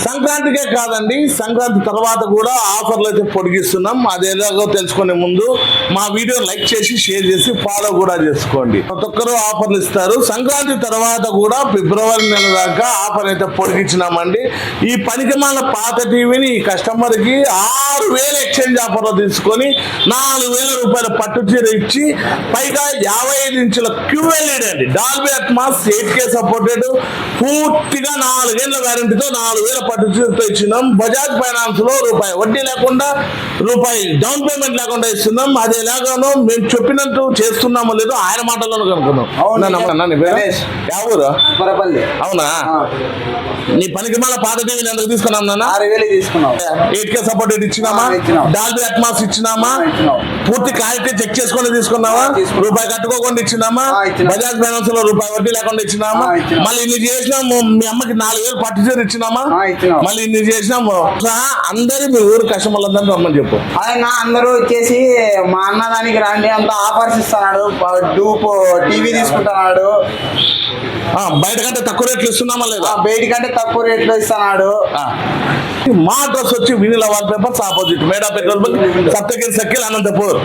సంక్రాంతికే కాదండి, సంక్రాంతి తర్వాత కూడా ఆఫర్లు అయితే పొడిగిస్తున్నాం. అది ఎలాగో తెలుసుకునే ముందు మా వీడియో లైక్ చేసి షేర్ చేసి ఫాలో కూడా చేసుకోండి. ప్రతి ఒక్కరు ఆఫర్లు ఇస్తారు. సంక్రాంతి తర్వాత కూడా ఫిబ్రవరి నెల దాకా ఆఫర్ అయితే పొడిగించినామండి. ఈ పనికిమాల పాత టీవీని ఈ కస్టమర్ కి 6,000 ఎక్స్చేంజ్ ఆఫర్ లో తీసుకొని 4,000 రూపాయల పట్టు చీర ఇచ్చి పైగా 55 ఇంచుల QLED అండి, డాల్బీ అట్మాస్ 8K సపోర్టెడ్, పూర్తిగా 4 ఏళ్ల వారంటీతో 4,000 పట్టు చీరతో ఇచ్చినాం. బజాజ్ ఫైనాన్స్ లో రూపాయి వడ్డీ లేకుండా, రూపాయి డౌన్ పేమెంట్ లేకుండా ఇస్తున్నాం. అది ఎలాగానో మేము చెప్పినట్టు చేస్తున్నామో లేదో ఆయన మాటల్లోనూ కనుక్కున్నాం. అవునా? నీ పనికి మళ్ళీ పాత టీవీని ఎందుకు తీసుకున్నాం నాన్న? 6,000 తీసుకున్నాం. 8K సపోర్టెడ్ ఇచ్చినామా, డాల్బీ అట్మాస్ ఇచ్చినామా, పూర్తి క్వాలిటీ చెక్ చేసుకుని తీసుకున్నావా, రూపాయి కట్టుకోకుండా ఇచ్చినామా, బజాజ్ ఫైనాన్స్ లో రూపాయి వడ్డీ లేకుండా ఇచ్చినామా, మళ్ళీ ఇన్ని చేసినాము. మీ అమ్మకి 4,000 పట్టు చీర ఇచ్చినామా, మళ్ళీ ఇన్ని చేసినాము. అందరూ మీ ఊరు కస్టమర్లందరూ రమ్మని చెప్పు. ఆయన అందరూ వచ్చేసి మా అన్నదానికి రండి, అంత ఆఫర్స్ ఇస్తున్నాడు, డూప్ టీవీ తీసుకుంటున్నాడు. బయట కంటే తక్కువ రేట్లు ఇస్తున్నామా లేదా? బయట కంటే తక్కువ రేట్లు ఇస్తున్నాడు. మా అడ్రస్ వచ్చి వినిలా వాల్ పేపర్స్ ఆపోజిట్ మేడా petrol bunk, Saptagiri circle, Anantapur.